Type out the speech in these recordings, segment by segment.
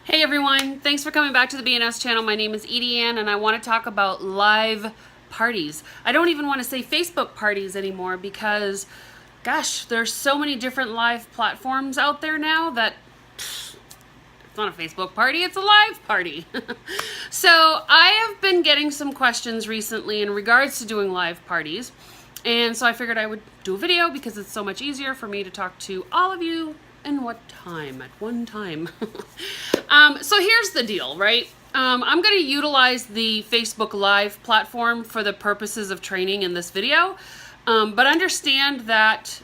Hey everyone, thanks for coming back to the BNS channel. My name is Edie Ann and I want to talk about live parties. I don't even want to say Facebook parties anymore because, gosh, there's so many different live platforms out there now that it's not a Facebook party, it's a live party. So I have been getting some questions recently in regards to doing live parties. And so I figured I would do a video because it's so much easier for me to talk to all of you at one time. So here's the deal, right? I'm going to utilize the Facebook Live platform for the purposes of training in this video, but understand that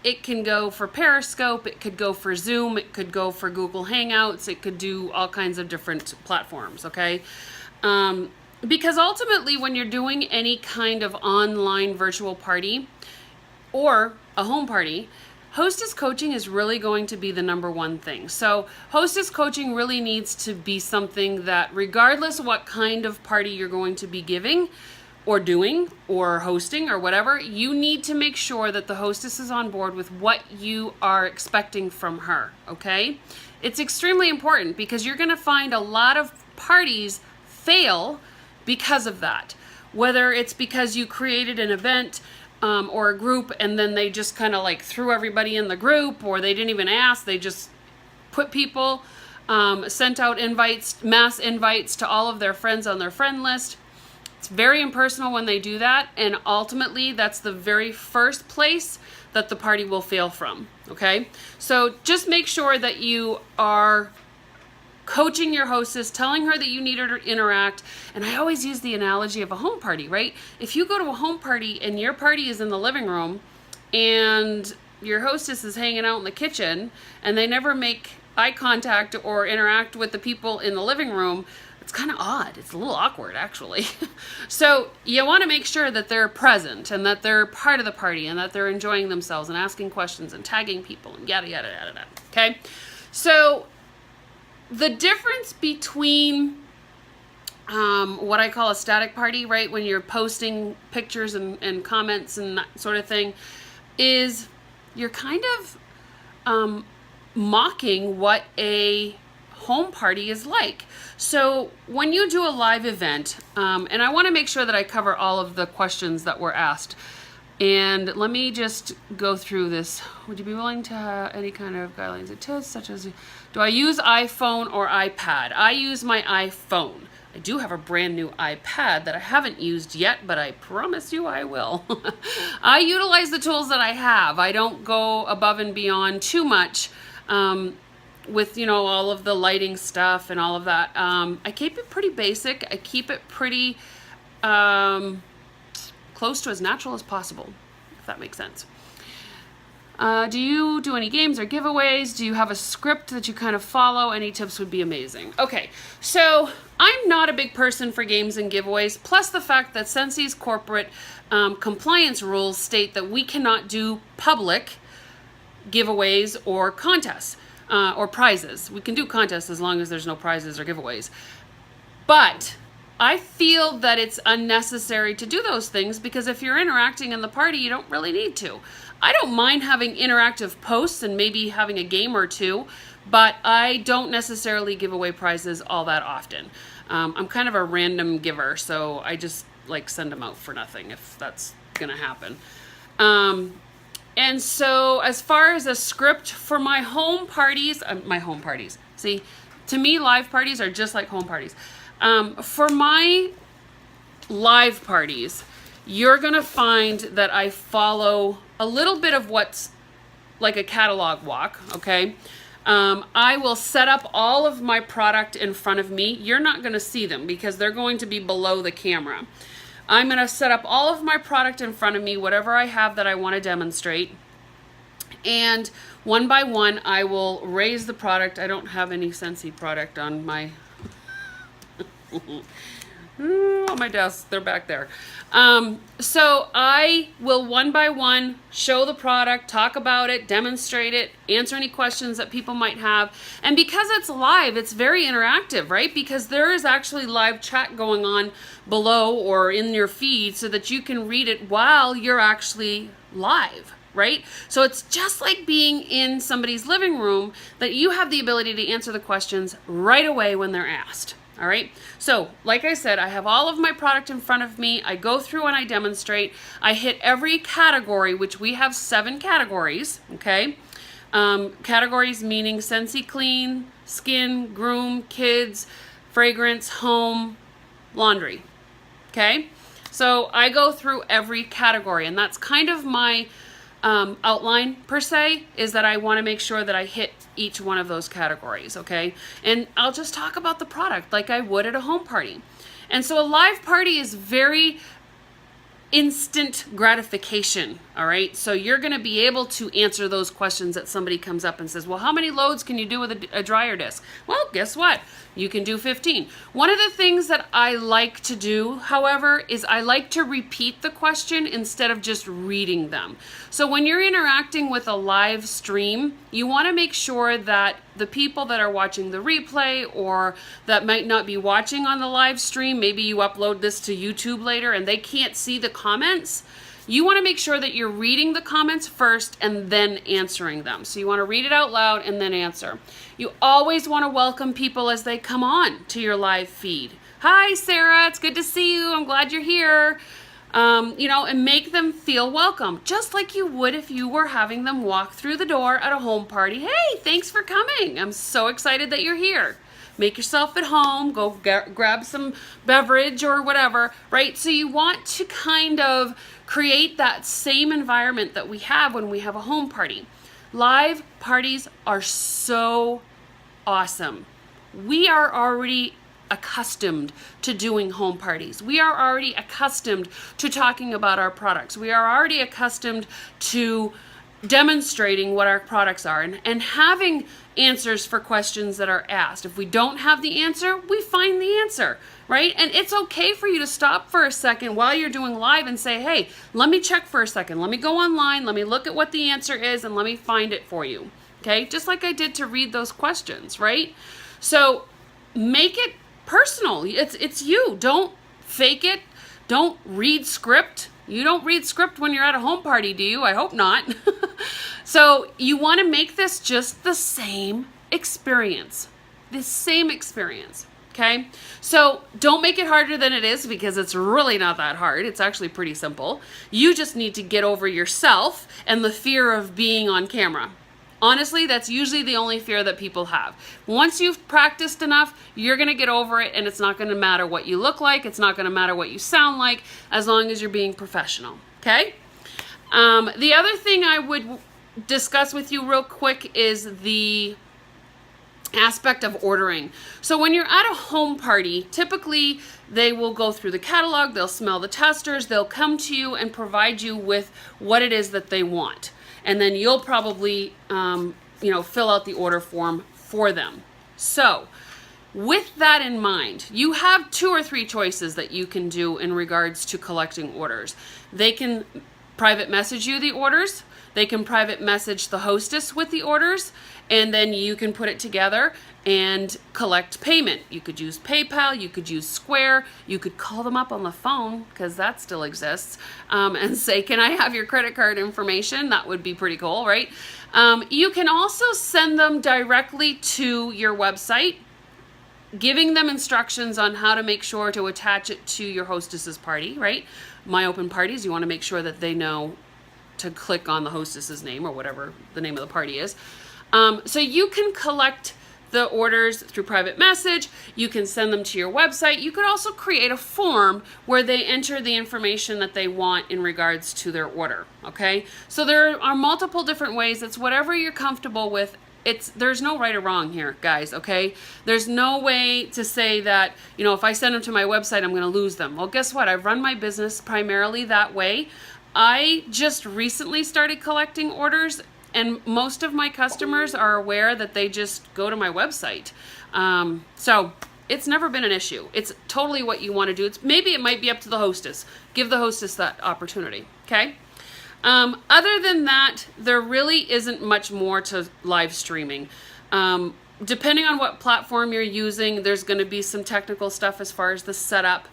it can go for Periscope, it could go for Zoom, it could go for Google Hangouts, it could do all kinds of different platforms, okay? Because ultimately when you're doing any kind of online virtual party or a home party, hostess coaching is really going to be the number one thing. So hostess coaching really needs to be something that regardless of what kind of party you're going to be giving or doing or hosting or whatever, you need to make sure that the hostess is on board with what you are expecting from her, okay? It's extremely important because you're going to find a lot of parties fail because of that. Whether it's because you created an event or a group and then they just kind of like threw everybody in the group, or they didn't even ask, they just put people, sent out invites, mass invites to all of their friends on their friend list. It's very impersonal when they do that, and ultimately that's the very first place that the party will fail from, okay? So just make sure that you are coaching your hostess, telling her that you need her to interact. And I always use the analogy of a home party, right? If you go to a home party and your party is in the living room and your hostess is hanging out in the kitchen and they never make eye contact or interact with the people in the living room, it's kind of odd. It's a little awkward, actually. So you want to make sure that they're present and that they're part of the party and that they're enjoying themselves and asking questions and tagging people and yada, yada, yada, yada. Okay? So the difference between what I call a static party, right, when you're posting pictures and comments and that sort of thing, is you're kind of mocking what a home party is like. So when you do a live event, and I want to make sure that I cover all of the questions that were asked, and let me just go through this. Would you be willing to have any kind of guidelines and tips, such as, do I use iPhone or iPad? I use my iPhone. I do have a brand new iPad that I haven't used yet, but I promise you I will. I utilize the tools that I have. I don't go above and beyond too much with, you know, all of the lighting stuff and all of that. I keep it pretty basic. I keep it pretty close to as natural as possible, if that makes sense. Do you do any games or giveaways? Do you have a script that you kind of follow? Any tips would be amazing. Okay, so I'm not a big person for games and giveaways, plus the fact that Scentsy's corporate compliance rules state that we cannot do public giveaways or contests or prizes. We can do contests as long as there's no prizes or giveaways. But I feel that it's unnecessary to do those things because if you're interacting in the party, you don't really need to. I don't mind having interactive posts and maybe having a game or two, but I don't necessarily give away prizes all that often. I'm kind of a random giver, so I just like send them out for nothing if that's gonna happen. And so as far as a script for my home parties, see, to me live parties are just like home parties. For my live parties, you're going to find that I follow a little bit of what's like a catalog walk, okay? I will set up all of my product in front of me. You're not going to see them because they're going to be below the camera. I'm going to set up all of my product in front of me, whatever I have that I want to demonstrate. And one by one, I will raise the product. I don't have any Scentsy product on my on my desk. They're back there. So I will one by one show the product, talk about it, demonstrate it, answer any questions that people might have. And because it's live, it's very interactive, right? Because there is actually live chat going on below or in your feed so that you can read it while you're actually live, right? So it's just like being in somebody's living room, that you have the ability to answer the questions right away when they're asked. All right. So like I said, I have all of my product in front of me. I go through and I demonstrate. I hit every category, which we have 7 categories. Okay. Categories meaning Scentsy clean, skin, groom, kids, fragrance, home, laundry. Okay. So I go through every category, and that's kind of my outline per se, is that I want to make sure that I hit each one of those categories, okay? And I'll just talk about the product like I would at a home party. And so a live party is very instant gratification, all right? So you're going to be able to answer those questions that somebody comes up and says, well, how many loads can you do with a dryer disc? Well, guess what? You can do 15. One of the things that I like to do, however, is I like to repeat the question instead of just reading them. So when you're interacting with a live stream, you want to make sure that the people that are watching the replay or that might not be watching on the live stream, maybe you upload this to YouTube later and they can't see the comments, you want to make sure that you're reading the comments first and then answering them. So you want to read it out loud and then answer. You always want to welcome people as they come on to your live feed. Hi, Sarah, it's good to see you. I'm glad you're here. And make them feel welcome, just like you would if you were having them walk through the door at a home party. Hey, thanks for coming. I'm so excited that you're here. Make yourself at home, go grab some beverage or whatever, right? So you want to kind of create that same environment that we have when we have a home party. Live parties are so awesome. We are already accustomed to doing home parties. We are already accustomed to talking about our products. We are already accustomed to demonstrating what our products are and having answers for questions that are asked. If we don't have the answer, we find the answer, right? And it's okay for you to stop for a second while you're doing live and say, hey, let me check for a second. Let me go online. Let me look at what the answer is and let me find it for you. Okay? Just like I did to read those questions, right? So make it personal. It's you. Don't fake it. Don't read script. You don't read script when you're at a home party, do you? I hope not. So you want to make this just the same experience. The same experience. Okay? So don't make it harder than it is, because it's really not that hard. It's actually pretty simple. You just need to get over yourself and the fear of being on camera. Honestly, that's usually the only fear that people have. Once you've practiced enough, you're going to get over it, and it's not going to matter what you look like. It's not going to matter what you sound like, as long as you're being professional. Okay? The other thing I would discuss with you real quick is the aspect of ordering. So when you're at a home party, typically they will go through the catalog, they'll smell the testers, they'll come to you and provide you with what it is that they want. And then you'll probably, fill out the order form for them. So with that in mind, you have 2 or 3 choices that you can do in regards to collecting orders. They can private message you the orders. They can private message the hostess with the orders, and then you can put it together and collect payment. You could use PayPal, you could use Square, you could call them up on the phone, because that still exists, and say, can I have your credit card information? That would be pretty cool, right? You can also send them directly to your website, giving them instructions on how to make sure to attach it to your hostess's party, right? My open parties, you want to make sure that they know to click on the hostess's name or whatever the name of the party is. So you can collect the orders through private message. You can send them to your website. You could also create a form where they enter the information that they want in regards to their order. Okay? So there are multiple different ways. It's whatever you're comfortable with. There's no right or wrong here, guys, okay? There's no way to say that, if I send them to my website, I'm going to lose them. Well, guess what? I've run my business primarily that way. I just recently started collecting orders, and most of my customers are aware that they just go to my website. So it's never been an issue. It's totally what you want to do. Maybe it might be up to the hostess. Give the hostess that opportunity, okay? Other than that, there really isn't much more to live streaming. Depending on what platform you're using, there's going to be some technical stuff as far as the setup.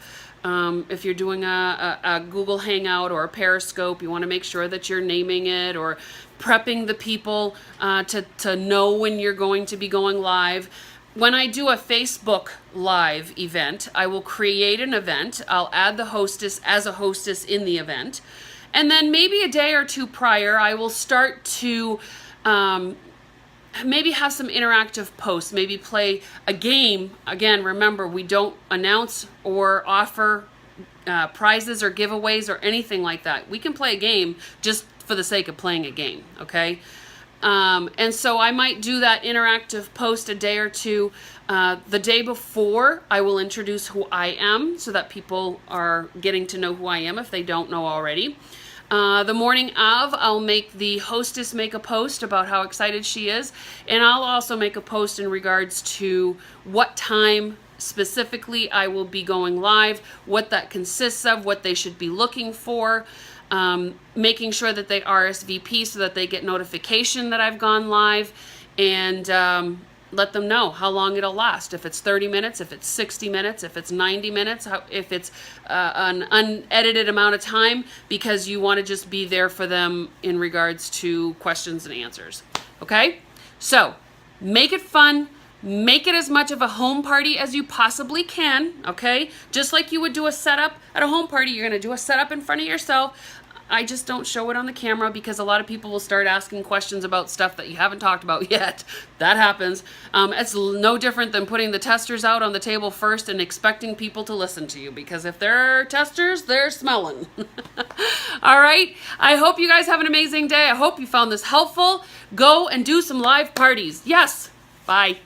If you're doing a Google Hangout or a Periscope, you want to make sure that you're naming it or prepping the people to know when you're going to be going live. When I do a Facebook Live event, I will create an event. I'll add the hostess as a hostess in the event. And then maybe a day or two prior, I will start to maybe have some interactive posts, maybe play a game. Again, remember, we don't announce or offer prizes or giveaways or anything like that. We can play a game just for the sake of playing a game, okay? And so I might do that interactive post a day or two. The day before, I will introduce who I am so that people are getting to know who I am if they don't know already. The morning of, I'll make the hostess make a post about how excited she is, and I'll also make a post in regards to what time specifically I will be going live, what that consists of, what they should be looking for, making sure that they RSVP so that they get notification that I've gone live, and let them know how long it'll last. If it's 30 minutes, if it's 60 minutes, if it's 90 minutes, if it's an unedited amount of time, because you want to just be there for them in regards to questions and answers. Okay? So, make it fun. Make it as much of a home party as you possibly can, okay? Just like you would do a setup at a home party, you're going to do a setup in front of yourself. I just don't show it on the camera because a lot of people will start asking questions about stuff that you haven't talked about yet. That happens. It's no different than putting the testers out on the table first and expecting people to listen to you, because if they're testers, they're smelling. All right? I hope you guys have an amazing day. I hope you found this helpful. Go and do some live parties. Yes. Bye.